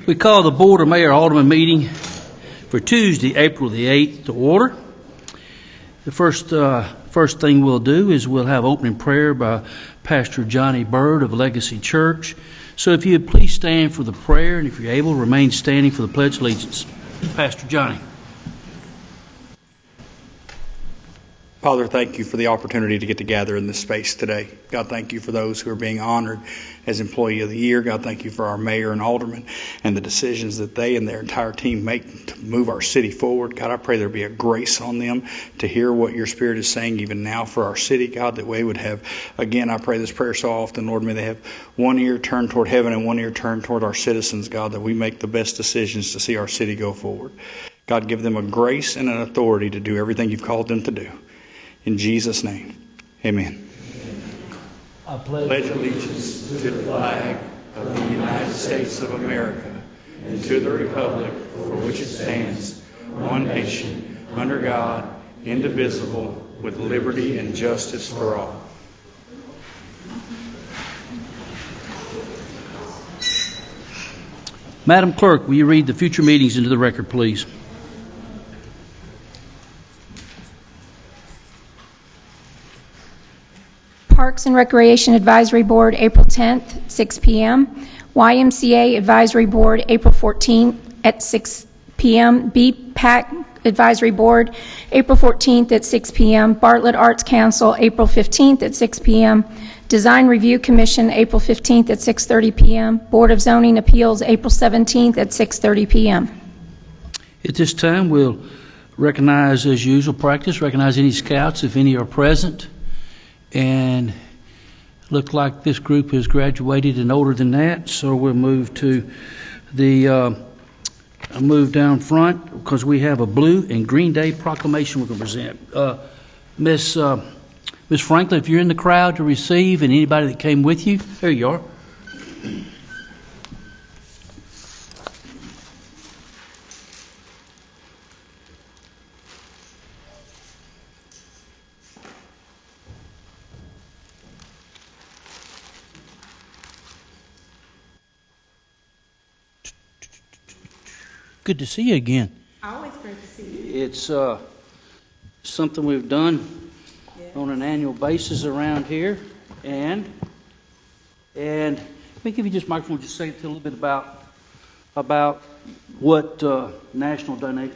We call the Board of Mayor Aldermen meeting for Tuesday, April the 8th to order. The first thing we'll do is we'll have opening prayer by Pastor Johnny Bird of Legacy Church. So if you would please stand for the prayer, and if you're able, remain standing for the Pledge of Allegiance. Pastor Johnny. Father, thank you for the opportunity to get together in this space today. God, thank you for those who are being honored as Employee of the Year. God, thank you for our mayor and aldermen and the decisions that they and their entire team make to move our city forward. God, I pray there be a grace on them to hear what your Spirit is saying even now for our city. God, that we would have, again, I pray this prayer so often, Lord, may they have one ear turned toward heaven and one ear turned toward our citizens, God, that we make the best decisions to see our city go forward. God, give them a grace and an authority to do everything you've called them to do. In Jesus' name, amen. I pledge allegiance to the flag of the United States of America and to the republic for which it stands, one nation, under God, indivisible, with liberty and justice for all. Madam Clerk, will you read the future meetings into the record, please? Parks and Recreation Advisory Board, April 10th, 6 p.m. YMCA Advisory Board, April 14th at 6 p.m. BPAC Advisory Board, April 14th at 6 p.m. Bartlett Arts Council, April 15th at 6 p.m. Design Review Commission, April 15th at 6:30 p.m. Board of Zoning Appeals, April 17th at 6:30 p.m. At this time, we'll recognize, as usual practice, recognize any scouts, if any are present. And look like this group has graduated and older than that, so we'll move to the move down front because we have a Blue and Green Day proclamation we're going to present. Miss Franklin, if you're in the crowd to receive, and anybody that came with you, there you are. Good to see you again. Always great to see you. It's something we've done on an annual basis around here, and let me give you just microphone. Just say a little bit about what National Donation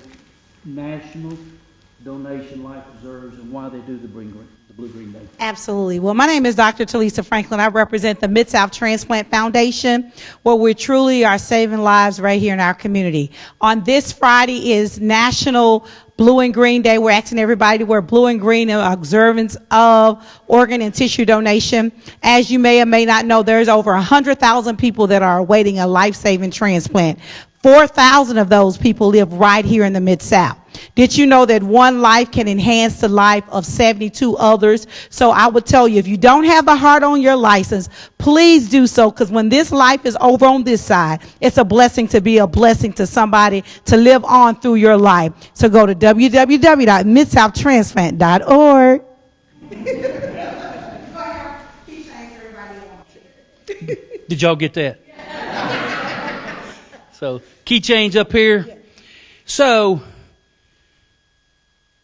Life Preserves and why they do the Blue Green Day. Absolutely. Well, my name is Dr. Talisa Franklin. I represent the Mid-South Transplant Foundation, where we truly are saving lives right here in our community. On this Friday is National Blue and Green Day. We're asking everybody to wear blue and green in observance of organ and tissue donation. As you may or may not know, there's over 100,000 people that are awaiting a life-saving transplant. 4,000 of those people live right here in the Mid-South. Did you know that one life can enhance the life of 72 others? So I would tell you, if you don't have the heart on your license, please do so, because when this life is over on this side, it's a blessing to be a blessing to somebody to live on through your life. So go to www.midsouhtransplant.org. Did y'all get that? So, keychains up here. So,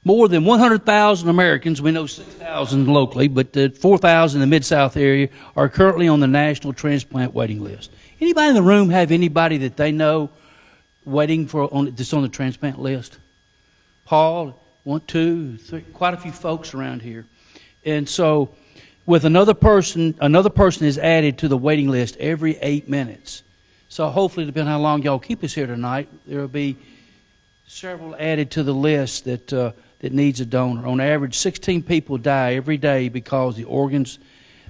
more than 100,000 Americans, we know 6,000 locally, but 4,000 in the Mid-South area are currently on the National Transplant Waiting List. Anybody in the room have anybody that they know waiting that's on the transplant list? Paul, 1, 2, 3, quite a few folks around here. And so, with another person is added to the waiting list every 8 minutes. So hopefully, depending on how long y'all keep us here tonight, there will be several added to the list that needs a donor. On average, 16 people die every day because the organs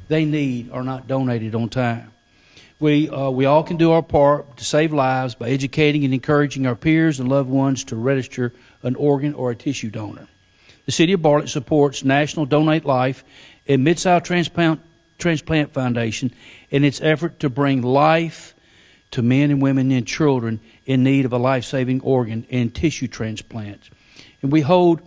they need are not donated on time. We all can do our part to save lives by educating and encouraging our peers and loved ones to register an organ or a tissue donor. The City of Bartlett supports National Donate Life and Mid-South Transplant Foundation in its effort to bring life to men and women and children in need of a life-saving organ and tissue transplant. And we hold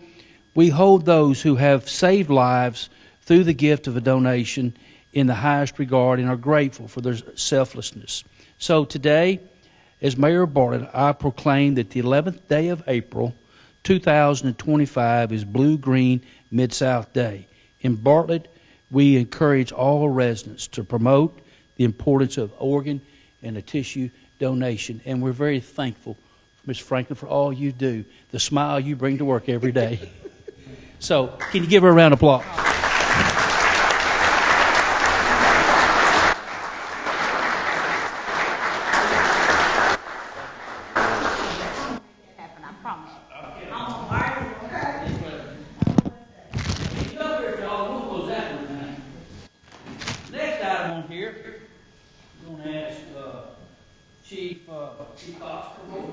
those who have saved lives through the gift of a donation in the highest regard and are grateful for their selflessness. So today, as Mayor Bartlett, I proclaim that the 11th day of April, 2025 is Blue Green Mid-South Day. In Bartlett, we encourage all residents to promote the importance of organ and a tissue donation, and we're very thankful, Ms. Franklin, for all you do, the smile you bring to work every day. So, can you give her a round of applause? Next item on here, I'm going to ask Chief Cox to come over.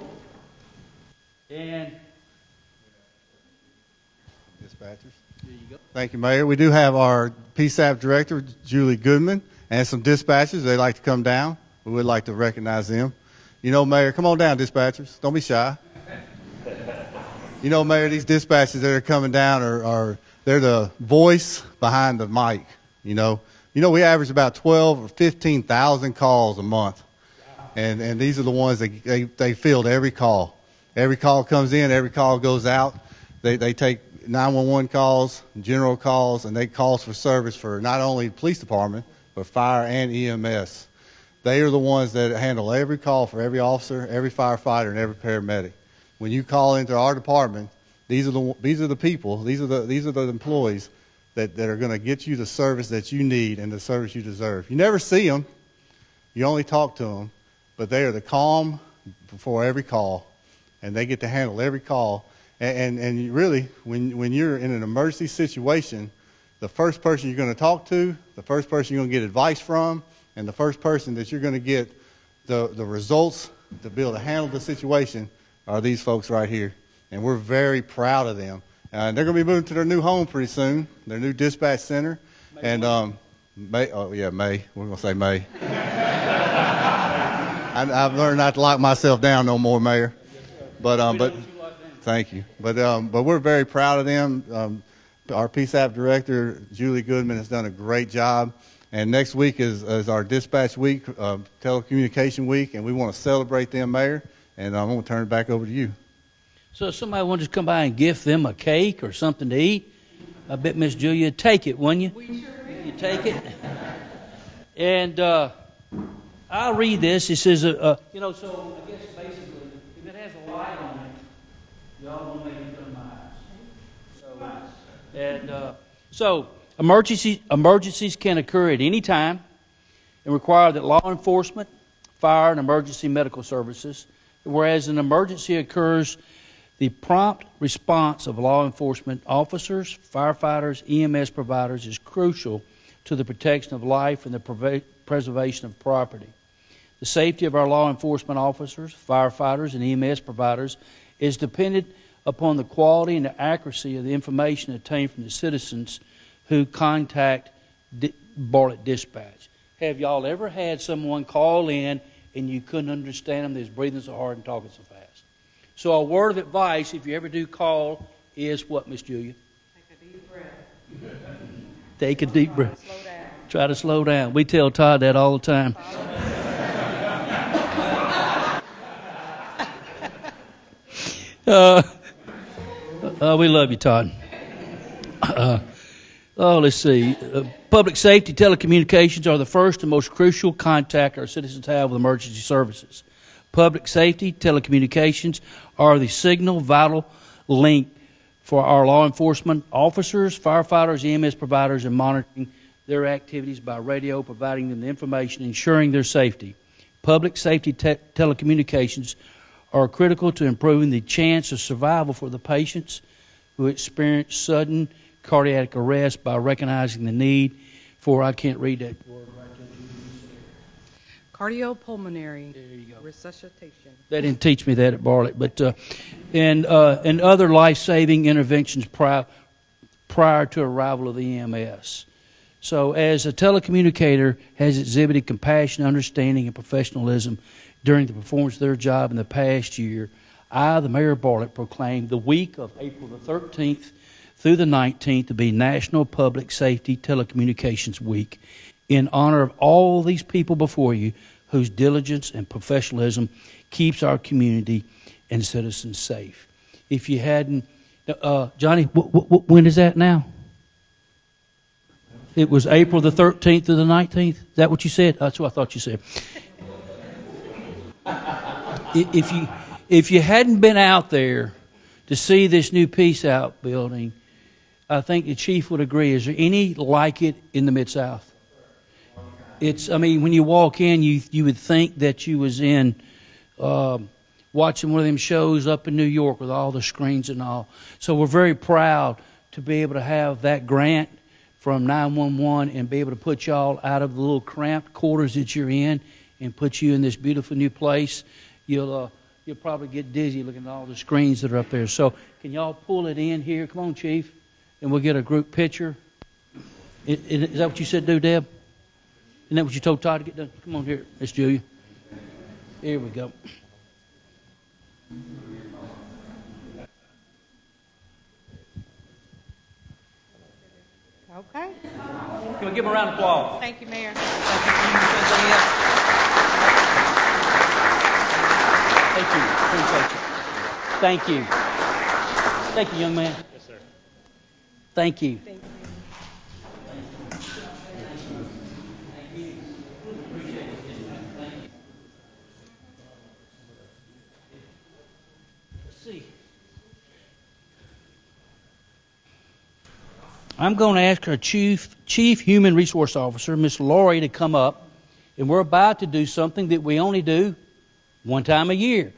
And Dispatchers. there you go. Thank you, Mayor. We do have our PSAP Director, Julie Goodman, and some dispatchers. They'd like to come down. We would like to recognize them. You know, Mayor, come on down, dispatchers. Don't be shy. You know, Mayor, these dispatchers that are coming down they're the voice behind the mic. You know, we average about 12 or 15,000 calls a month, and these are the ones that they field every call. Every call comes in, every call goes out. They take 911 calls, general calls, and they calls for service for not only the police department, but fire and EMS. They are the ones that handle every call for every officer, every firefighter, and every paramedic. When you call into our department, these are the people, these are the employees that are going to get you the service that you need and the service you deserve. You never see them, you only talk to them, but they are the calm before every call, and they get to handle every call. And you really, when you're in an emergency situation, the first person you're going to talk to, the first person you're going to get advice from, and the first person that you're going to get the results to be able to handle the situation are these folks right here. And we're very proud of them. They're going to be moving to their new home pretty soon, their new dispatch center. And May. We're going to say May. I've learned not to lock myself down no more, Mayor. But thank you. But we're very proud of them. Our PSAP director, Julie Goodman, has done a great job. And next week is our dispatch week, telecommunication week, and we want to celebrate them, Mayor. And I'm going to turn it back over to you. So if somebody wanted to come by and gift them a cake or something to eat, I bet Miss Julia would take it, wouldn't you? We sure would. You take it. And I'll read this. It says, so I guess basically, if it has a light on it, y'all want to make it come my eyes. So emergencies can occur at any time and require that law enforcement, fire, and emergency medical services, whereas an emergency occurs, the prompt response of law enforcement officers, firefighters, EMS providers is crucial to the protection of life and the preservation of property. The safety of our law enforcement officers, firefighters, and EMS providers is dependent upon the quality and the accuracy of the information obtained from the citizens who contact Bartlett Dispatch. Have y'all ever had someone call in and you couldn't understand them? They was breathing so hard and talking so fast. So a word of advice, if you ever do call, is what, Miss Julia? Take a deep breath. Take a deep breath. Try to slow down. We tell Todd that all the time. We love you, Todd. Let's see. Public safety telecommunications are the first and most crucial contact our citizens have with emergency services. Public safety telecommunications are the signal vital link for our law enforcement officers, firefighters, EMS providers, and monitoring their activities by radio, providing them the information, ensuring their safety. Public safety telecommunications are critical to improving the chance of survival for the patients who experience sudden cardiac arrest by recognizing the need for, I can't read that word right there. Cardiopulmonary There you go. resuscitation. They didn't teach me that at Bartlett, but and other life-saving interventions prior to arrival of the EMS. So, as a telecommunicator has exhibited compassion, understanding, and professionalism during the performance of their job in the past year, I, the Mayor of Bartlett, proclaim the week of April the 13th through the 19th to be National Public Safety Telecommunications Week. In honor of all these people before you, whose diligence and professionalism keeps our community and citizens safe. If you hadn't, Johnny, when is that now? It was April the 13th to the 19th? Is that what you said? That's what I thought you said. If you hadn't been out there to see this new Peace Out building, I think the chief would agree. Is there any like it in the Mid-South? When you walk in, you would think that you was in watching one of them shows up in New York with all the screens and all. So we're very proud to be able to have that grant from 911 and be able to put y'all out of the little cramped quarters that you're in and put you in this beautiful new place. You'll probably get dizzy looking at all the screens that are up there. So can y'all pull it in here? Come on, Chief, and we'll get a group picture. Is that what you said do, Deb? Isn't that what you told Todd to get done? Come on here, Miss Julia. Here we go. Okay. Can we give him a round of applause? Thank you, Mayor. Thank you. Appreciate you. Thank you. Thank you, young man. Yes, sir. Thank you. Thank you. I'm going to ask our Chief Human Resource Officer, Miss Lori, to come up, and we're about to do something that we only do one time a year.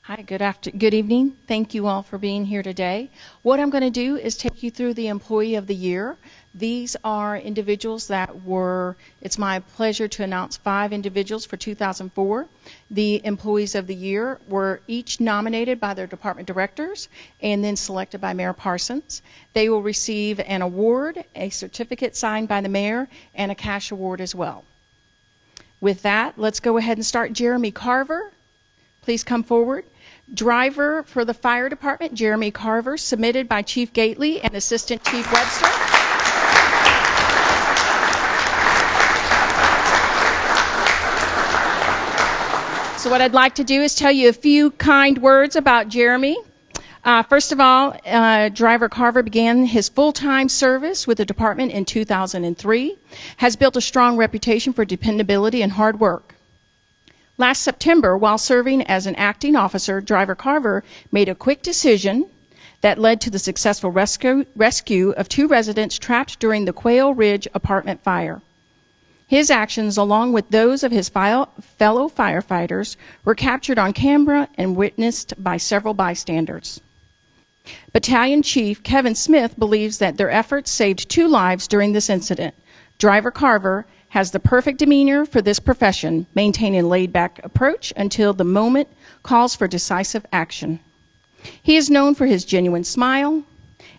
Hi, good evening. Thank you all for being here today. What I'm going to do is take you through the Employee of the Year. These are individuals it's my pleasure to announce 5 individuals for 2004. The Employees of the Year were each nominated by their department directors and then selected by Mayor Parsons. They will receive an award, a certificate signed by the mayor, and a cash award as well. With that, let's go ahead and start. Jeremy Carver, please come forward. Driver for the fire department, Jeremy Carver, submitted by Chief Gately and Assistant Chief Webster. So what I'd like to do is tell you a few kind words about Jeremy. First of all, Driver Carver began his full-time service with the department in 2003, has built a strong reputation for dependability and hard work. Last September, while serving as an acting officer, Driver Carver made a quick decision that led to the successful rescue of 2 residents trapped during the Quail Ridge apartment fire. His actions, along with those of his fellow firefighters, were captured on camera and witnessed by several bystanders. Battalion Chief Kevin Smith believes that their efforts saved 2 lives during this incident. Driver Carver has the perfect demeanor for this profession, maintaining a laid-back approach until the moment calls for decisive action. He is known for his genuine smile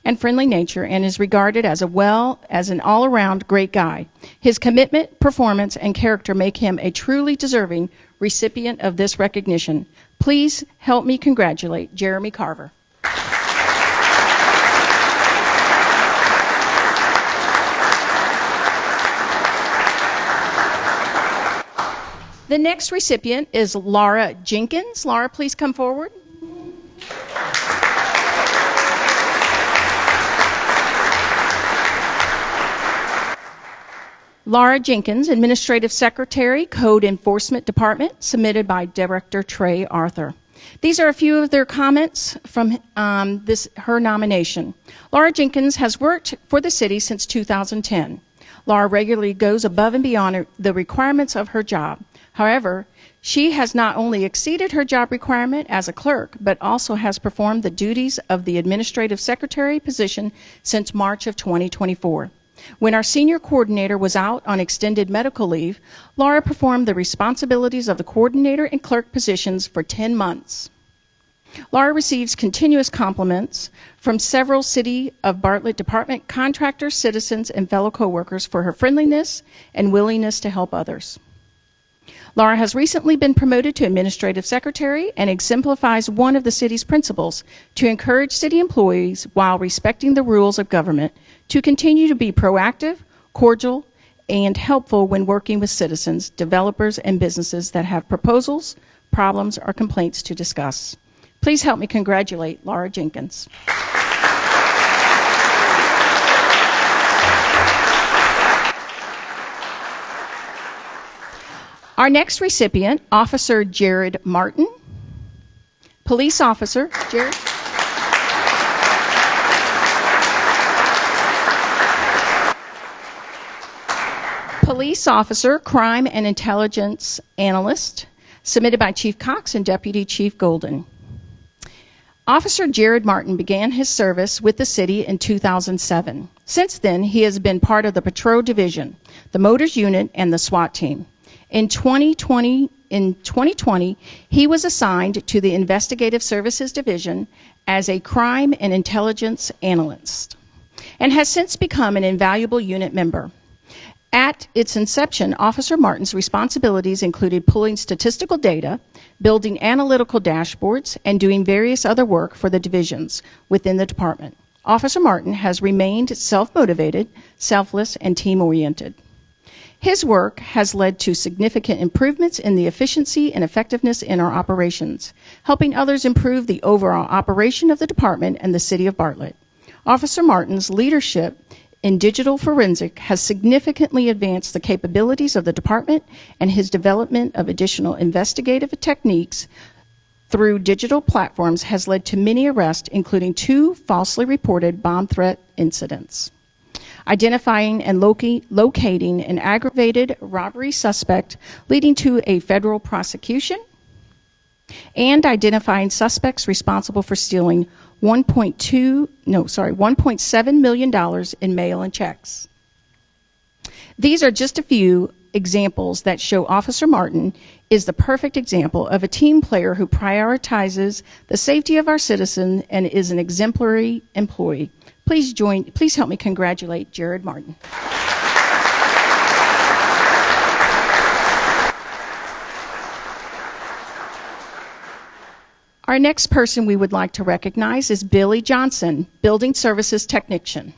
and friendly nature and is regarded as an all-around great guy. His commitment, performance, and character make him a truly deserving recipient of this recognition. Please help me congratulate Jeremy Carver. The next recipient is Laura Jenkins. Laura, please come forward. Laura Jenkins, Administrative Secretary, Code Enforcement Department, submitted by Director Trey Arthur. These are a few of their comments from her nomination. Laura Jenkins has worked for the city since 2010. Laura regularly goes above and beyond the requirements of her job. However, she has not only exceeded her job requirement as a clerk, but also has performed the duties of the Administrative Secretary position since March of 2024. When our senior coordinator was out on extended medical leave, Laura performed the responsibilities of the coordinator and clerk positions for 10 months. Laura receives continuous compliments from several City of Bartlett department contractors, citizens, and fellow coworkers for her friendliness and willingness to help others. Laura has recently been promoted to Administrative Secretary and exemplifies one of the city's principles to encourage city employees, while respecting the rules of government, to continue to be proactive, cordial, and helpful when working with citizens, developers, and businesses that have proposals, problems, or complaints to discuss. Please help me congratulate Laura Jenkins. Our next recipient, Officer Jared Martin. Police Officer Jared. Police Officer, Crime and Intelligence Analyst, submitted by Chief Cox and Deputy Chief Golden. Officer Jared Martin began his service with the city in 2007. Since then, he has been part of the Patrol Division, the Motors Unit, and the SWAT team. In 2020, he was assigned to the Investigative Services Division as a Crime and Intelligence Analyst and has since become an invaluable unit member. At its inception, Officer Martin's responsibilities included pulling statistical data, building analytical dashboards, and doing various other work for the divisions within the department. Officer Martin has remained self-motivated, selfless, and team-oriented. His work has led to significant improvements in the efficiency and effectiveness in our operations, helping others improve the overall operation of the department and the city of Bartlett. Officer Martin's leadership in digital forensic has significantly advanced the capabilities of the department, and his development of additional investigative techniques through digital platforms has led to many arrests, including 2 falsely reported bomb threat incidents. Identifying and locating an aggravated robbery suspect leading to a federal prosecution, and identifying suspects responsible for stealing $1.7 million in mail and checks. These are just a few examples that show Officer Martin is the perfect example of a team player who prioritizes the safety of our citizens and is an exemplary employee. Please help me congratulate Jared Martin. Our next person we would like to recognize is Billy Johnson, Building Services Technician.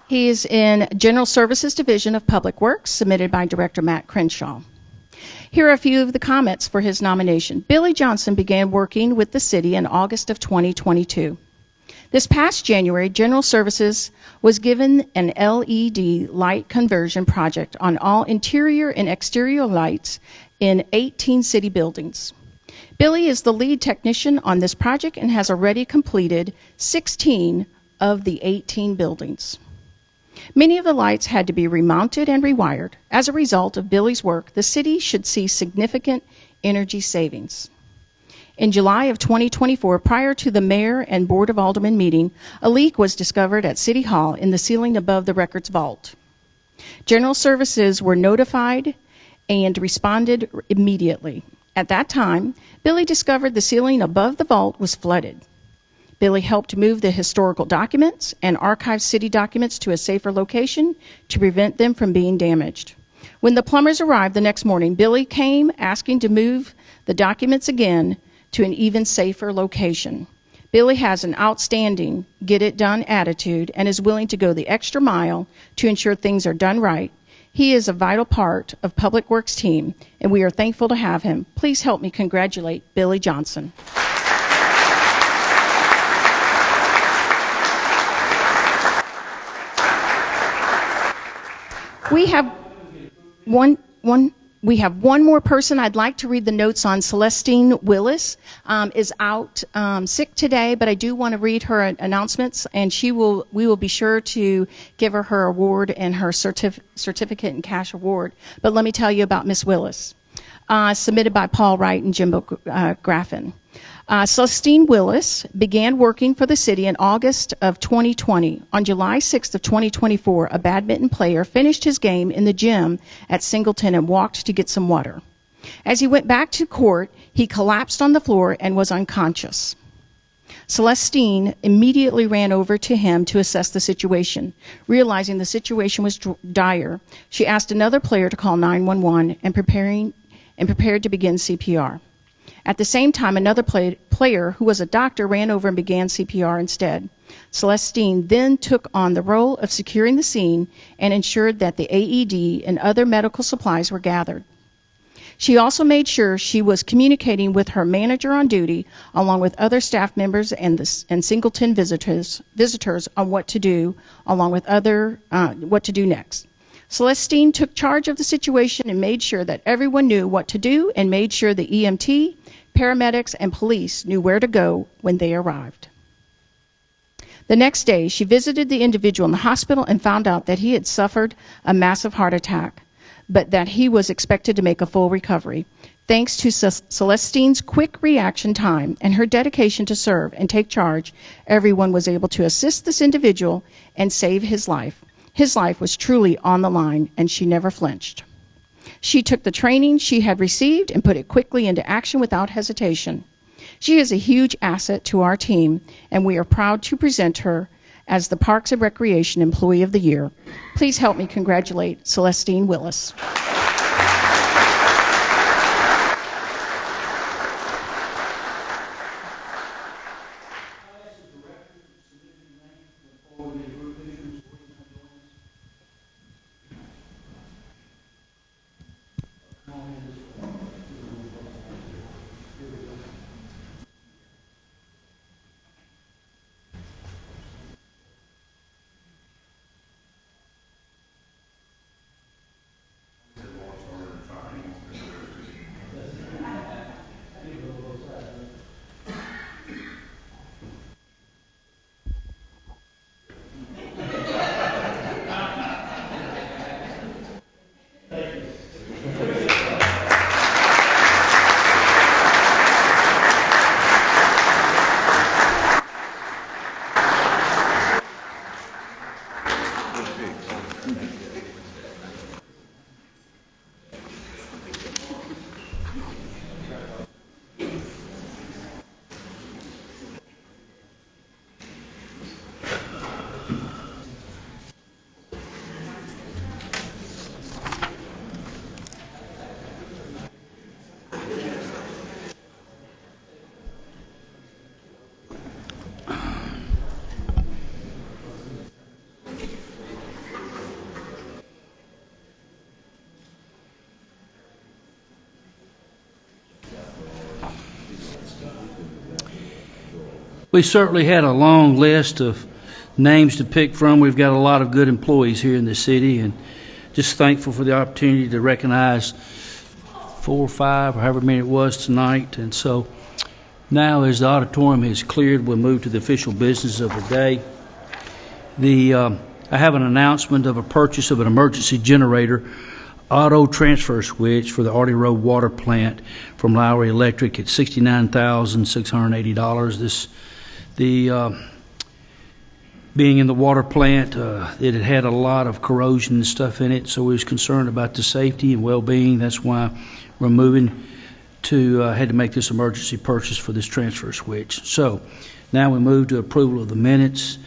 He is in General Services Division of Public Works, submitted by Director Matt Crenshaw. Here are a few of the comments for his nomination. Billy Johnson began working with the city in August of 2022. This past January, General Services was given an LED light conversion project on all interior and exterior lights in 18 city buildings. Billy is the lead technician on this project and has already completed 16 of the 18 buildings. Many of the lights had to be remounted and rewired. As a result of Billy's work, the city should see significant energy savings. In July of 2024, prior to the Mayor and Board of Aldermen meeting, a leak was discovered at City Hall in the ceiling above the records vault. General Services were notified and responded immediately. At that time, Billy discovered the ceiling above the vault was flooded. Billy helped move the historical documents and archive city documents to a safer location to prevent them from being damaged. When the plumbers arrived the next morning, Billy came asking to move the documents again to an even safer location. Billy has an outstanding get-it-done attitude and is willing to go the extra mile to ensure things are done right. He is a vital part of Public Works team, and we are thankful to have him. Please help me congratulate Billy Johnson. We have one more person I'd like to read the notes on. Celestine Willis is out sick today, but I do want to read her announcements, and we will be sure to give her award and her certificate and cash award. But let me tell you about Miss Willis, submitted by Paul Wright and Jimbo Graffin. Celestine Willis began working for the city in August of 2020. On July 6th of 2024, a badminton player finished his game in the gym at Singleton and walked to get some water. As he went back to court, he collapsed on the floor and was unconscious. Celestine immediately ran over to him to assess the situation. Realizing the situation was dire, she asked another player to call 911 and prepared to begin CPR. At the same time, another player who was a doctor ran over and began CPR instead. Celestine then took on the role of securing the scene and ensured that the AED and other medical supplies were gathered. She also made sure she was communicating with her manager on duty, along with other staff members and Singleton visitors on what to do, along with what to do next. Celestine took charge of the situation and made sure that everyone knew what to do and made sure the EMT, paramedics, and police knew where to go when they arrived. The next day, she visited the individual in the hospital and found out that he had suffered a massive heart attack, but that he was expected to make a full recovery. Thanks to Celestine's quick reaction time and her dedication to serve and take charge, everyone was able to assist this individual and save his life. His life was truly on the line, and she never flinched. She took the training she had received and put it quickly into action without hesitation. She is a huge asset to our team, and we are proud to present her as the Parks and Recreation Employee of the Year. Please help me congratulate Celestine Willis. We certainly had a long list of names to pick from. We've got a lot of good employees here in the city, and just thankful for the opportunity to recognize 4 or 5 or however many it was tonight. And so now, as the auditorium is cleared, we'll move to the official business of the day. I have an announcement of a purchase of an emergency generator auto transfer switch for the Artie Road water plant from Lowry Electric at $69,680. Being in the water plant, it had a lot of corrosion and stuff in it, so we was concerned about the safety and well-being. That's why we're moving to had to make this emergency purchase for this transfer switch. So now we move to approval of the minutes.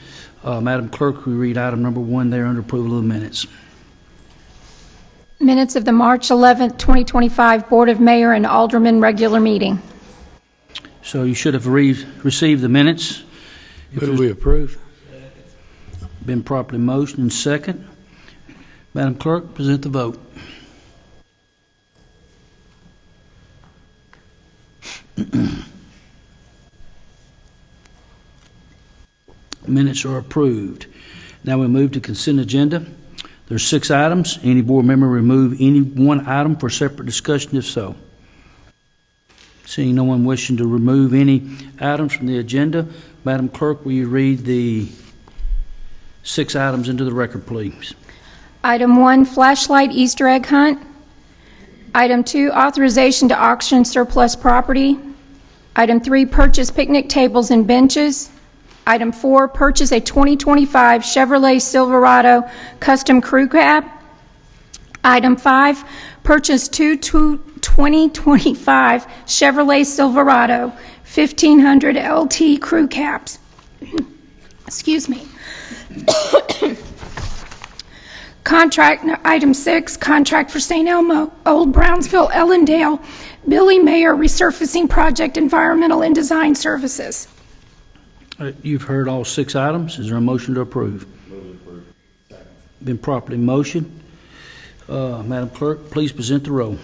Madam Clerk, we read item number 1 there under approval of the minutes. Minutes of the March 11th, 2025 Board of Mayor and Aldermen regular meeting. So you should have received the minutes. Move we approve. Been properly motioned and second. Madam Clerk, present the vote. Minutes are approved. Now we move to consent agenda. There's 6 items. Any board member remove any one item for separate discussion if so? Seeing no one wishing to remove any items from the agenda, Madam Clerk, will you read the 6 items into the record, please? Item 1, flashlight Easter egg hunt. Item 2, authorization to auction surplus property. Item 3, purchase picnic tables and benches. Item 4, purchase a 2025 Chevrolet Silverado custom crew cab. Item 5, purchase 2 2025 Chevrolet Silverado 1500 LT crew cabs. Excuse me. Item 6, contract for St. Elmo, Old Brownsville, Ellendale, Billy Mayer Resurfacing Project, Environmental and Design Services. You've heard all 6 items. Is there a motion to approve? Been properly motioned. Madam Clerk, please present the roll.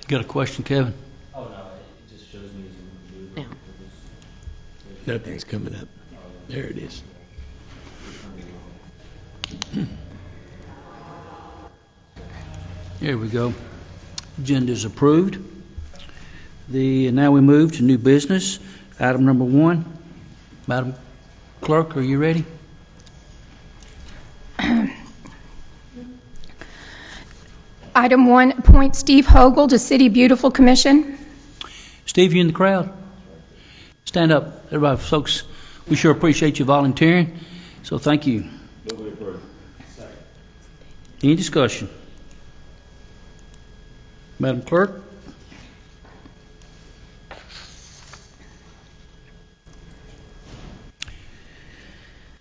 Got a question, Kevin? Oh, no, it just shows me as a mover. Nothing's coming up. There it is. There we go. Agenda is approved. Now we move to new business. Item number 1. Madam Clerk, are you ready? Item 1, appoint Steve Hogle to City Beautiful Commission. Steve, you in the crowd? Stand up. Everybody, folks, we sure appreciate you volunteering, so thank you. Any discussion? Madam Clerk?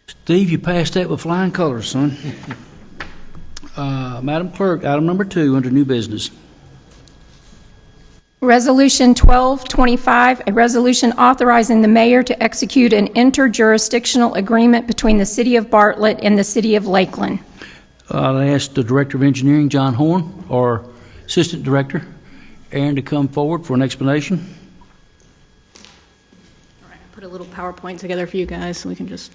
Steve, you passed that with flying colors, son. Madam Clerk, item number 2 under new business. Resolution 1225, a resolution authorizing the mayor to execute an interjurisdictional agreement between the City of Bartlett and the City of Lakeland. I asked the Director of Engineering, John Horn, or Assistant Director, Aaron, to come forward for an explanation. All right, I put a little PowerPoint together for you guys so we can just...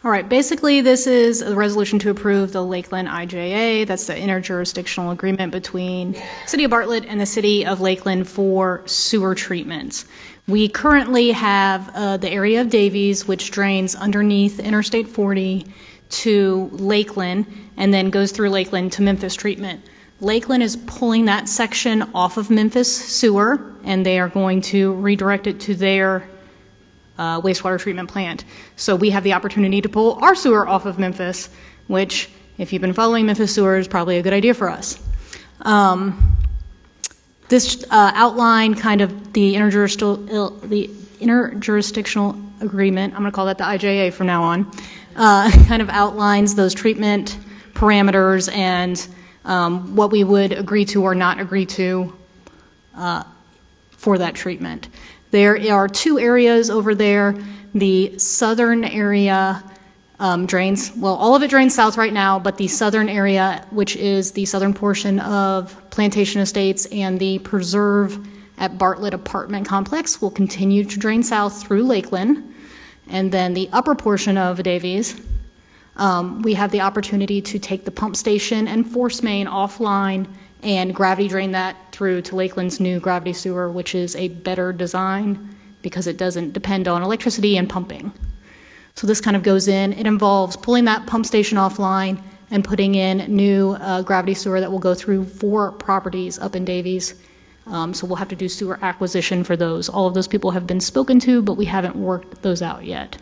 All right, basically this is a resolution to approve the Lakeland IJA. That's the interjurisdictional agreement between City of Bartlett and the City of Lakeland for sewer treatments. We currently have the area of Davies, which drains underneath Interstate 40 to Lakeland and then goes through Lakeland to Memphis treatment. Lakeland is pulling that section off of Memphis sewer, and they are going to redirect it to their wastewater treatment plant. So we have the opportunity to pull our sewer off of Memphis, which, if you've been following Memphis sewer, is probably a good idea for us. This outline kind of the interjurisdictional agreement, I'm going to call that the IJA from now on, kind of outlines those treatment parameters and what we would agree to or not agree to for that treatment. There are 2 areas over there. The southern area drains, well, all of it drains south right now, but the southern area, which is the southern portion of Plantation Estates and the preserve at Bartlett apartment complex, will continue to drain south through Lakeland. And then the upper portion of Davies, we have the opportunity to take the pump station and force main offline and gravity drain that through to Lakeland's new gravity sewer, which is a better design because it doesn't depend on electricity and pumping. So this kind of goes in. It involves pulling that pump station offline and putting in new gravity sewer that will go through 4 properties up in Davies. So we'll have to do sewer acquisition for those. All of those people have been spoken to, but we haven't worked those out yet.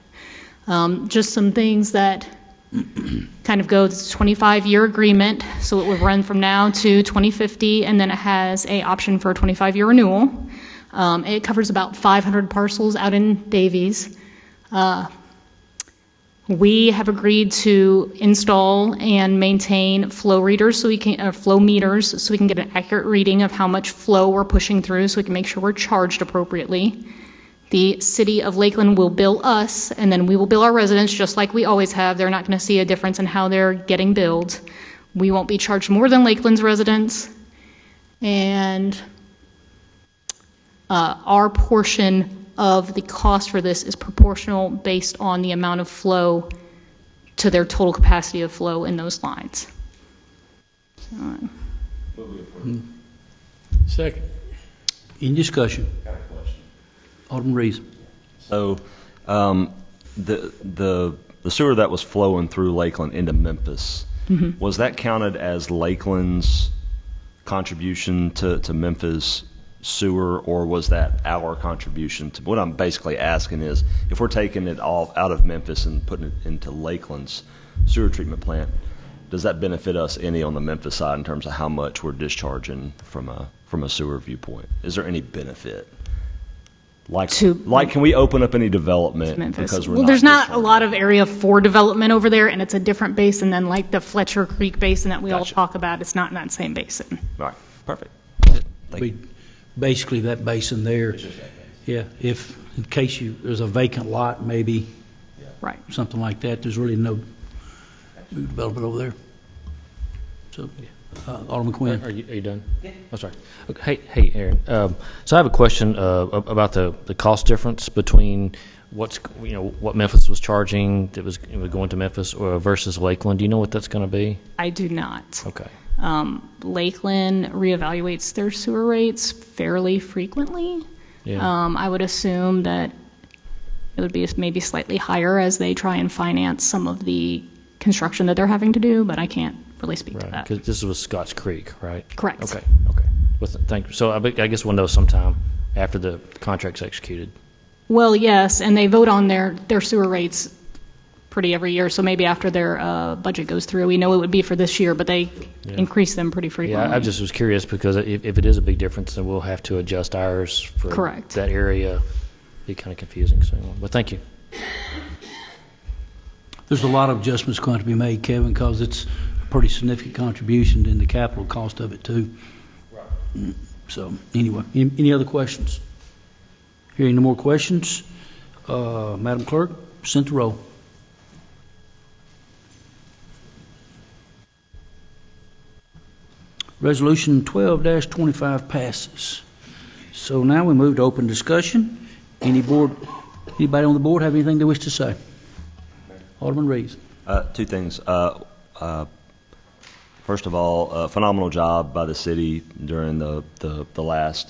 Just some things that kind of go, it's a 25-year agreement, so it would run from now to 2050, and then it has a option for a 25-year renewal. It covers about 500 parcels out in Davies. We have agreed to install and maintain flow readers, so we can flow meters, so we can get an accurate reading of how much flow we're pushing through, so we can make sure we're charged appropriately. The City of Lakeland will bill us, and then we will bill our residents just like we always have. They're not going to see a difference in how they're getting billed. We won't be charged more than Lakeland's residents. And our portion of the cost for this is proportional based on the amount of flow to their total capacity of flow in those lines. Second. Any discussion? Alderman Reeves. So the sewer that was flowing through Lakeland into Memphis, Was that counted as Lakeland's contribution to Memphis sewer, or was that our contribution to? What I'm basically asking is, if we're taking it all out of Memphis and putting it into Lakeland's sewer treatment plant, does that benefit us any on the Memphis side in terms of how much we're discharging from a sewer viewpoint? Is there any benefit? Can we open up any development because there's not a lot of area for development over there, and it's a different basin than like the Fletcher Creek Basin that we all talk about. It's not in that same basin. All right, perfect. Basically, that basin there. Yeah, if in case there's a vacant lot, maybe. Right. Something like that. There's really no development over there. So. Alderman Quinn. Are you done? Yeah. Oh, sorry. Okay. Hey, Aaron. So I have a question about the cost difference between what Memphis was charging that was going to Memphis versus Lakeland. Do you know what that's going to be? I do not. Okay. Lakeland reevaluates their sewer rates fairly frequently. Yeah. I would assume that it would be maybe slightly higher as they try and finance some of the construction that they're having to do, but I can't really speak to that. Because this was Scotts Creek, right? Correct. Okay. Well, thank you. So I guess we'll know sometime after the contract's executed. Well, yes, and they vote on their sewer rates pretty every year, so maybe after their budget goes through. We know it would be for this year, but they increase them pretty frequently. Yeah, I just was curious because if it is a big difference, then we'll have to adjust ours for that area. It'd be kind of confusing. So, well, thank you. There's a lot of adjustments going to be made, Kevin, because it's a pretty significant contribution in the capital cost of it, too. Right. So, anyway, any other questions? Hearing no more questions, Madam Clerk, send the roll. Resolution 12-25 passes. So now we move to open discussion. Anybody on the board have anything they wish to say? Alderman Reeves. Two things. First of all, phenomenal job by the city during the last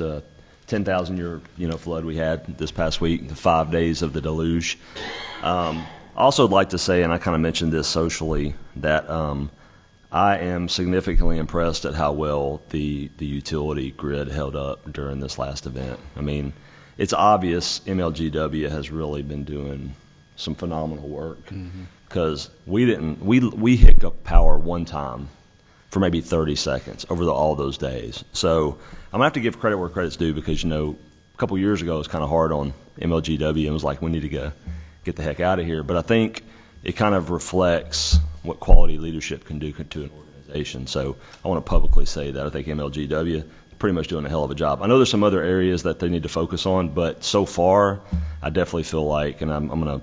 10,000 year flood we had this past week, the 5 days of the deluge. Also, I'd like to say, and I kind of mentioned this socially, that I am significantly impressed at how well the utility grid held up during this last event. I mean, it's obvious MLGW has really been doing some phenomenal work, because we hiccup power one time for maybe 30 seconds over all those days. So I'm gonna have to give credit where credit's due, because a couple years ago it was kind of hard on MLGW and it was like, we need to get the heck out of here. But I think it kind of reflects what quality leadership can do to an organization. So I want to publicly say that I think MLGW is pretty much doing a hell of a job. I know there's some other areas that they need to focus on, but so far I definitely feel like, and I'm going to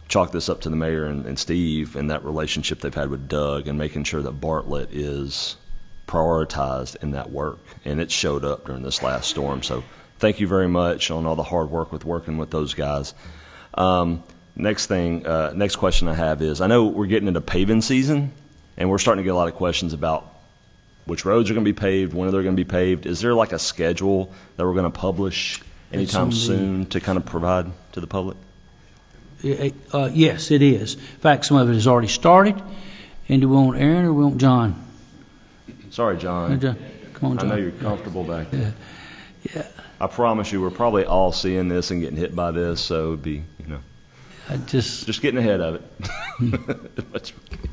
chalk this up to the mayor and Steve and that relationship they've had with Doug, and making sure that Bartlett is prioritized in that work, and it showed up during this last storm. So thank you very much on all the hard work with working with those guys. Next question I have is, I know we're getting into paving season, and we're starting to get a lot of questions about which roads are going to be paved, when they're going to be paved. Is there like a schedule that we're going to publish anytime soon to kind of provide to the public? Yes, it is. In fact, some of it has already started. And do we want Aaron or we want John? Sorry, John. Come on, John. I know you're comfortable back there. Yeah. I promise you, we're probably all seeing this and getting hit by this, so it would be, just getting ahead of it.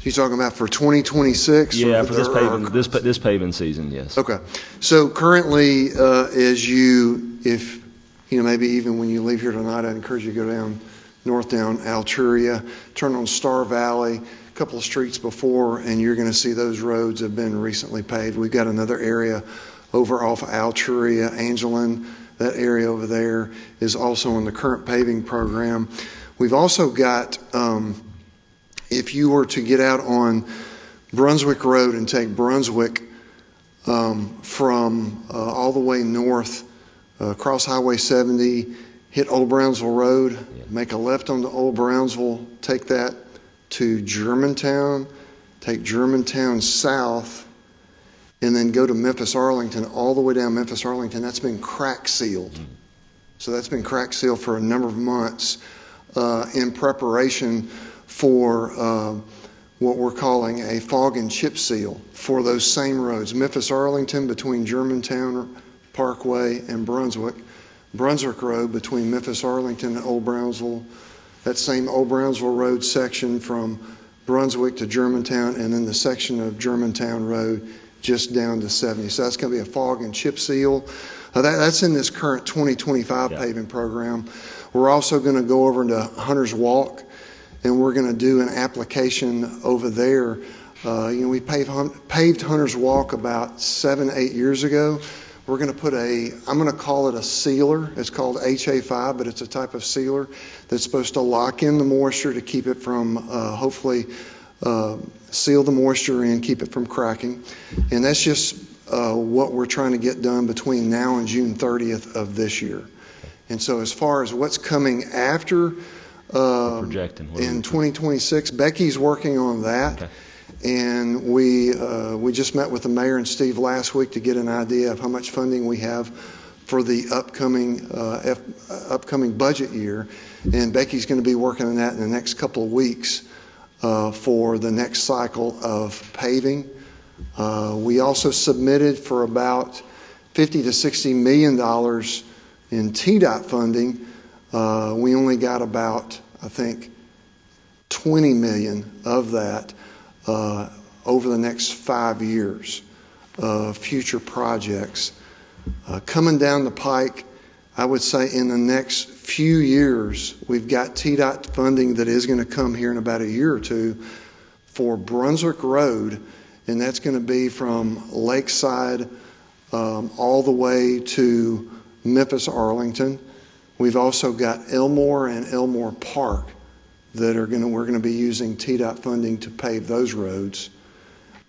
You're talking about for 2026? Yeah, for this paving season, yes. Okay. So currently, if maybe even when you leave here tonight, I'd encourage you to go down Alturia, turn on Star Valley, a couple of streets before, and you're going to see those roads have been recently paved. We've got another area over off of Alturia, Angelin. That area over there is also in the current paving program. We've also got, if you were to get out on Brunswick Road and take Brunswick from all the way north, cross Highway 70, hit Old Brownsville Road, make a left onto Old Brownsville, take that to Germantown, take Germantown south, and then go to Memphis Arlington, all the way down Memphis Arlington. That's been crack sealed. So that's been crack sealed for a number of months in preparation for what we're calling a fog and chip seal for those same roads. Memphis-Arlington between Germantown Parkway and Brunswick. Brunswick Road between Memphis-Arlington and Old Brownsville. That same Old Brownsville Road section from Brunswick to Germantown, and then the section of Germantown Road just down to 70. So that's going to be a fog and chip seal. That's in this current 2025 paving program. We're also going to go over into Hunter's Walk, and we're going to do an application over there. We paved Hunter's Walk about 7-8 years ago. We're going to put I'm going to call it a sealer. It's called HA5, but it's a type of sealer that's supposed to lock in the moisture to keep it from, hopefully, seal the moisture in, keep it from cracking. And that's just what we're trying to get done between now and June 30th of this year. And so as far as what's coming after in 2026, Becky's working on that. Okay. And we just met with the mayor and Steve last week to get an idea of how much funding we have for the upcoming budget year. And Becky's going to be working on that in the next couple of weeks for the next cycle of paving. We also submitted for about $50 to $60 million in TDOT funding. We only got about, I think, 20 million of that over the next 5 years of future projects. Coming down the pike, I would say in the next few years, we've got TDOT funding that is going to come here in about a year or two for Brunswick Road, and that's going to be from Lakeside all the way to Memphis-Arlington. We've also got Elmore and Elmore Park that we're going to be using TDOT funding to pave those roads.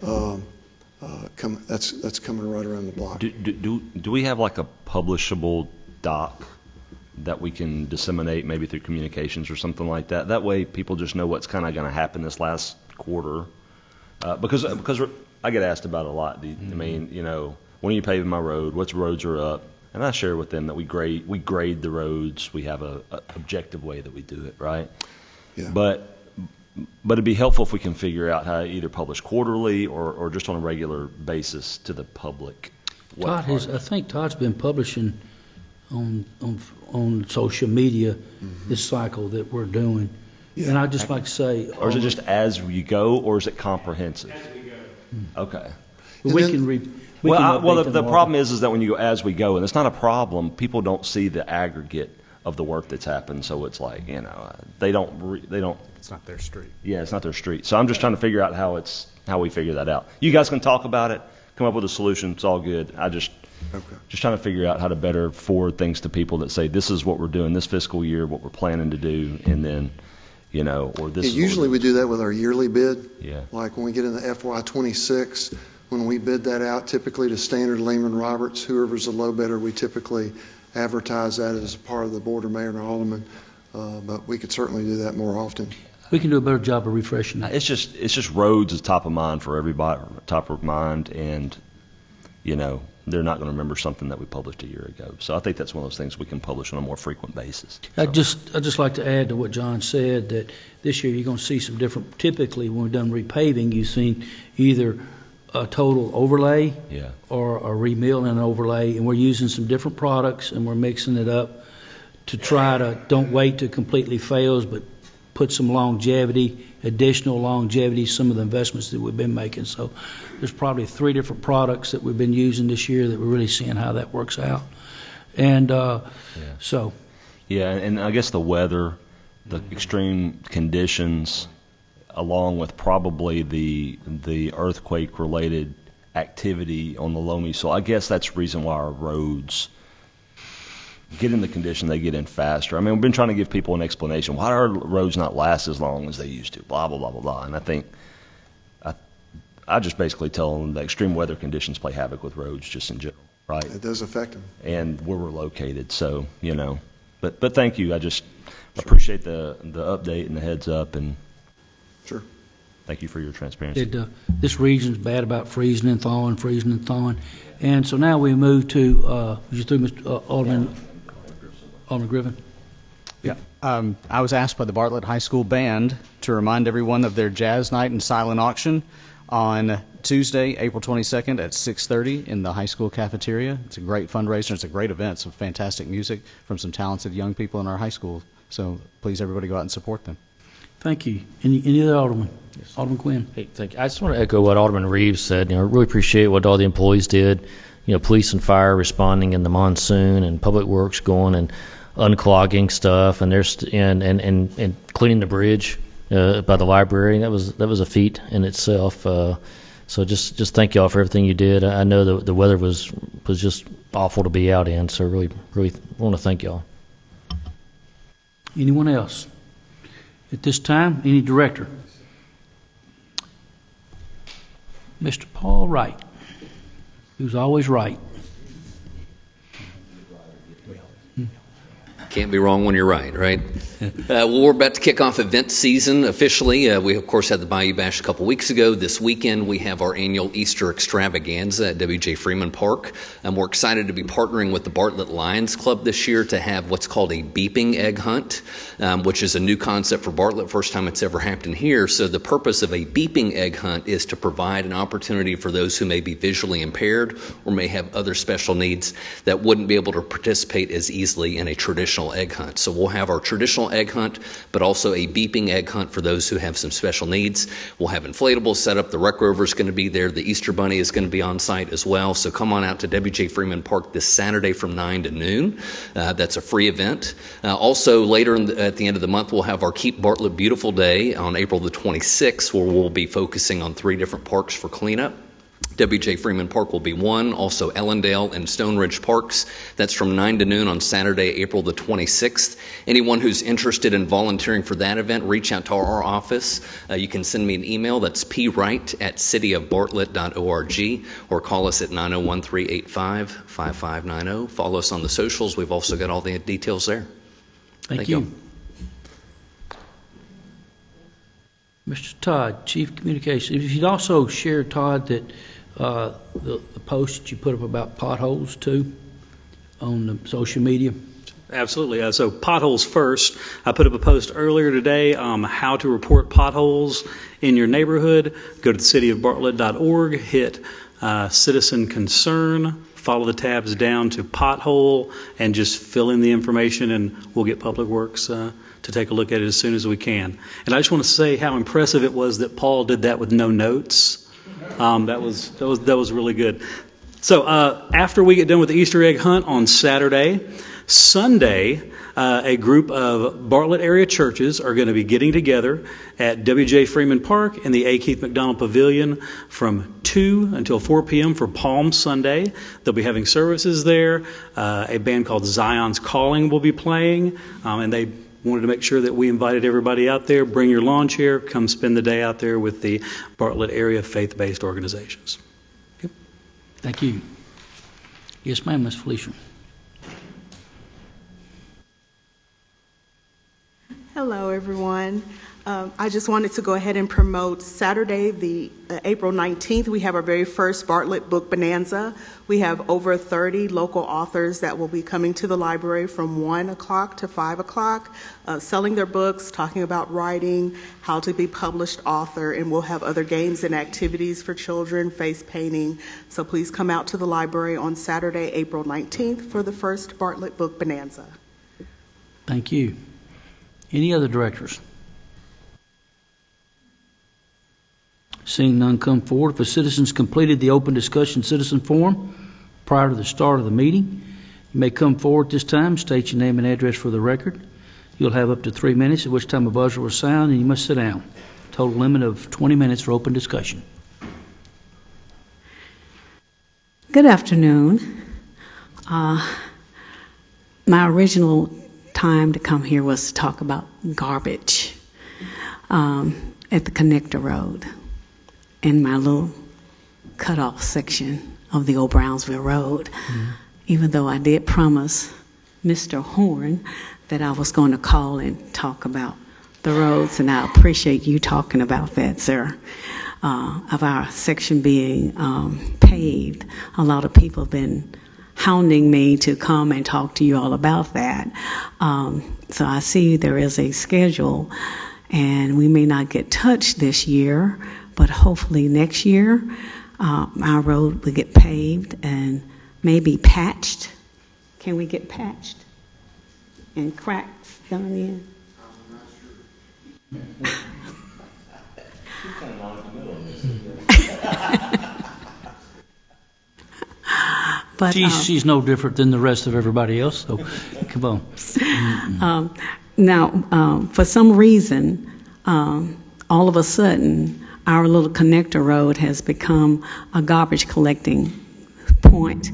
That's coming right around the block. Do we have like a publishable doc that we can disseminate maybe through communications or something like that? That way people just know what's kind of going to happen this last quarter. Because I get asked about it a lot. I mean, when are you paving my road? What roads are up? And I share with them that we grade the roads. We have a objective way that we do it, right? Yeah. But it'd be helpful if we can figure out how to either publish quarterly or just on a regular basis to the public. I think Todd's been publishing on social media this cycle that we're doing. Yeah. And I'd just like to say... Or is it just as you go, or is it comprehensive? As we go. Okay. The problem is that when you go as we go, and it's not a problem, people don't see the aggregate of the work that's happened, so it's like, they don't. It's not their street. Yeah, it's not their street. So I'm just trying to figure out how we figure that out. You guys can talk about it, come up with a solution. It's all good. Just trying to figure out how to better forward things to people that say this is what we're doing this fiscal year, what we're planning to do, and then, or this. Usually we do that with our yearly bid. Yeah. Like when we get into FY26, when we bid that out, typically to Standard, Lehman Roberts, whoever's the low bidder, we typically advertise that as a part of the board of mayor and aldermen, but we could certainly do that more often. We can do a better job of refreshing that. It's just roads is top of mind for everybody, top of mind, and they're not going to remember something that we published a year ago. So I think that's one of those things we can publish on a more frequent basis. I'd just like to add to what John said that this year you're going to see some different. Typically, when we've done repaving, you've seen either a total overlay or a remill and an overlay, and we're using some different products and we're mixing it up to try to don't wait till it completely fails, but put some additional longevity, some of the investments that we've been making. So there's probably 3 different products that we've been using this year that we're really seeing how that works out. And so. Yeah, and I guess the weather, the extreme conditions, along with probably the earthquake-related activity on the loamy soil. I guess that's the reason why our roads get in the condition they get in faster. I mean, we've been trying to give people an explanation. Why do our roads not last as long as they used to? Blah, blah, blah, blah, blah. And I think I just basically tell them that extreme weather conditions play havoc with roads just in general, right? It does affect them. And where we're located, so, But thank you. I just appreciate the update and the heads up, and sure. Thank you for your transparency. This region's bad about freezing and thawing. And so now we move to, Alderman Griffin? Yeah. I was asked by the Bartlett High School Band to remind everyone of their Jazz Night and Silent Auction on Tuesday, April 22nd at 6:30 in the high school cafeteria. It's a great fundraiser. It's a great event. Some fantastic music from some talented young people in our high school. So please, everybody, go out and support them. Thank you. Any other alderman? Yes. Alderman Quinn. Hey, thank you. I just want to echo what Alderman Reeves said. I really appreciate what all the employees did. Police and fire responding in the monsoon, and public works going and unclogging stuff, and and cleaning the bridge by the library. That was a feat in itself. So just thank y'all for everything you did. I know the weather was just awful to be out in, so really want to thank y'all. Anyone else? At this time, any director? Mr. Paul Wright, who's always right. Can't be wrong when you're right? Well, we're about to kick off event season officially. We, of course, had the Bayou Bash a couple weeks ago. This weekend, we have our annual Easter extravaganza at W.J. Freeman Park. We're excited to be partnering with the Bartlett Lions Club this year to have what's called a beeping egg hunt, which is a new concept for Bartlett, first time it's ever happened here. So the purpose of a beeping egg hunt is to provide an opportunity for those who may be visually impaired or may have other special needs that wouldn't be able to participate as easily in a traditional egg hunt. So we'll have our traditional egg hunt, but also a beeping egg hunt for those who have some special needs. We'll have inflatables set up. The Rec Rover is going to be there. The Easter Bunny is going to be on site as well. So come on out to W.J. Freeman Park this Saturday from 9 to noon. That's a free event. Also, later at the end of the month, we'll have our Keep Bartlett Beautiful Day on April the 26th, where we'll be focusing on 3 different parks for cleanup. W.J. Freeman Park will be one, also Ellendale and Stone Ridge Parks. That's from 9 to noon on Saturday, April the 26th. Anyone who's interested in volunteering for that event, reach out to our office. You can send me an email. That's pwright@cityofbartlett.org, or call us at 901-385-5590. Follow us on the socials. We've also got all the details there. Thank you. Mr. Todd, Chief Communications. If you'd also share, Todd, that the post that you put up about potholes too on the social media. Absolutely. So potholes first. I put up a post earlier today on how to report potholes in your neighborhood. Go to cityofbartlett.org, hit citizen concern, follow the tabs down to pothole, and just fill in the information, and we'll get Public Works to take a look at it as soon as we can. And I just want to say how impressive it was that Paul did that with no notes. That was really good. So after we get done with the Easter egg hunt on Saturday, Sunday, a group of Bartlett area churches are going to be getting together at W.J. Freeman Park in the A. Keith McDonald Pavilion from 2 until 4 p.m. for Palm Sunday. They'll be having services there. A band called Zion's Calling will be playing, and they wanted to make sure that we invited everybody out there. Bring your lawn chair. Come spend the day out there with the Bartlett area faith-based organizations. Okay. Thank you. Yes, ma'am, Ms. Felicia. Hello, everyone. I just wanted to go ahead and promote Saturday, the April 19th. We have our very first Bartlett Book Bonanza. We have over 30 local authors that will be coming to the library from 1 o'clock to 5 o'clock, selling their books, talking about writing, how to be published author, and we'll have other games and activities for children, face painting. So please come out to the library on Saturday, April 19th for the first Bartlett Book Bonanza. Thank you. Any other directors? Seeing none come forward, if the citizens completed the open discussion citizen forum prior to the start of the meeting, you may come forward this time, state your name and address for the record. You'll have up to 3 minutes, at which time a buzzer will sound, and you must sit down. Total limit of 20 minutes for open discussion. Good afternoon. My original time to come here was to talk about garbage at the connector road in my little cutoff section of the old Brownsville Road. Mm-hmm. Even though I did promise Mr. Horn that I was going to call and talk about the roads, and I appreciate you talking about that, sir. Of our section being paved, a lot of people have been hounding me to come and talk to you all about that. So I see there is a schedule, and we may not get touched this year, but hopefully next year our road will get paved and maybe patched. Can we get patched and cracks done in? But she's no different than the rest of everybody else, so come on. Now, for some reason, all of a sudden, our little connector road has become a garbage collecting point.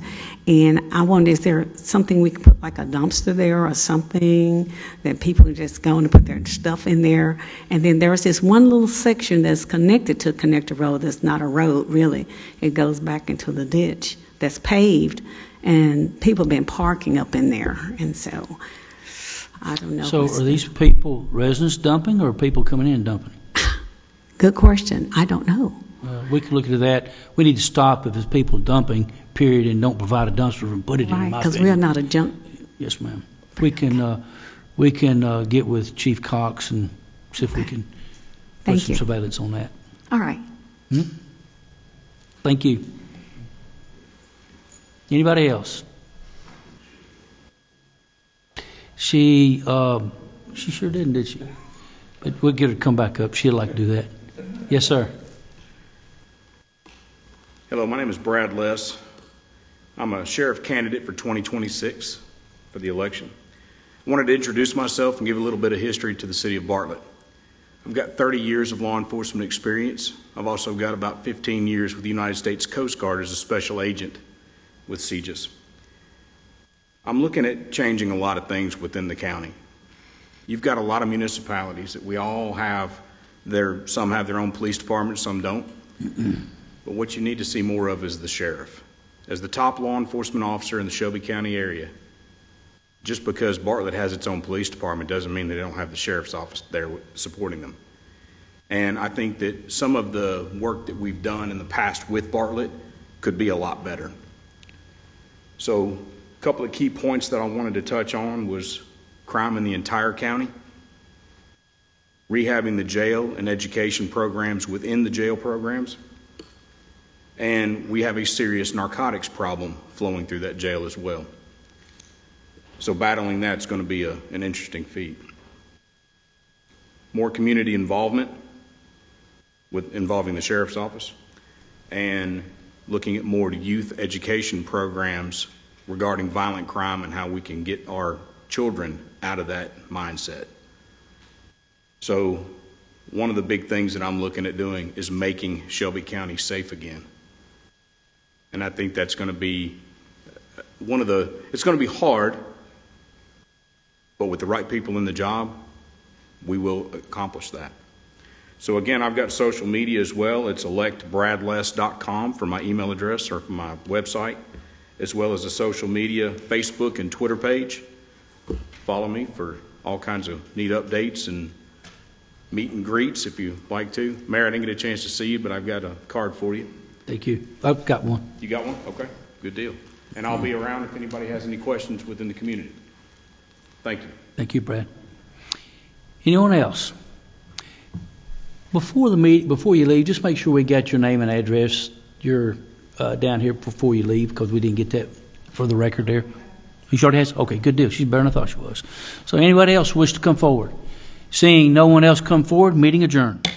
And I wonder, is there something we could put, like a dumpster there or something that people are just going to put their stuff in there? And then there's this one little section that's connected to Connector Road that's not a road, really. It goes back into the ditch that's paved, and people have been parking up in there. And so, I don't know. So are these people residents dumping or people coming in dumping? Good question. I don't know. We can look into that. We need to stop if it's people dumping, period, and don't provide a dumpster and put it in my Right, because we're not a junk. Yes, ma'am. We can get with Chief Cox and see if we can put some surveillance on that. All right. Thank you. Anybody else? She sure did she? But we'll get her to come back up. She'd like to do that. Yes, sir. Hello, my name is Brad Less. I'm a sheriff candidate for 2026 for the election. I wanted to introduce myself and give a little bit of history to the city of Bartlett. I've got 30 years of law enforcement experience. I've also got about 15 years with the United States Coast Guard as a special agent with CJIS. I'm looking at changing a lot of things within the county. You've got a lot of municipalities that we all have some have their own police department, some don't. But what you need to see more of is the sheriff. As the top law enforcement officer in the Shelby County area, just because Bartlett has its own police department doesn't mean they don't have the sheriff's office there supporting them. And I think that some of the work that we've done in the past with Bartlett could be a lot better. So a couple of key points that I wanted to touch on was crime in the entire county, rehabbing the jail and education programs within the jail programs, and we have a serious narcotics problem flowing through that jail as well. So battling that's going to be an interesting feat. More community involvement involving the sheriff's office, and looking at more youth education programs regarding violent crime and how we can get our children out of that mindset. So one of the big things that I'm looking at doing is making Shelby County safe again. And I think that's going to be it's going to be hard, but with the right people in the job, we will accomplish that. So again, I've got social media as well. It's electbradless.com for my email address or for my website, as well as a social media Facebook and Twitter page. Follow me for all kinds of neat updates and meet and greets if you like to. Mayor, I didn't get a chance to see you, but I've got a card for you. Thank you. I've got one. You got one? Okay, good deal. And I'll be around if anybody has any questions within the community. Thank you. Thank you, Brad. Anyone else? Before you leave, just make sure we got your name and address. You're down here before you leave, because we didn't get that for the record there. You sure it has? Okay, good deal. She's better than I thought she was. So anybody else wish to come forward? Seeing no one else come forward, meeting adjourned.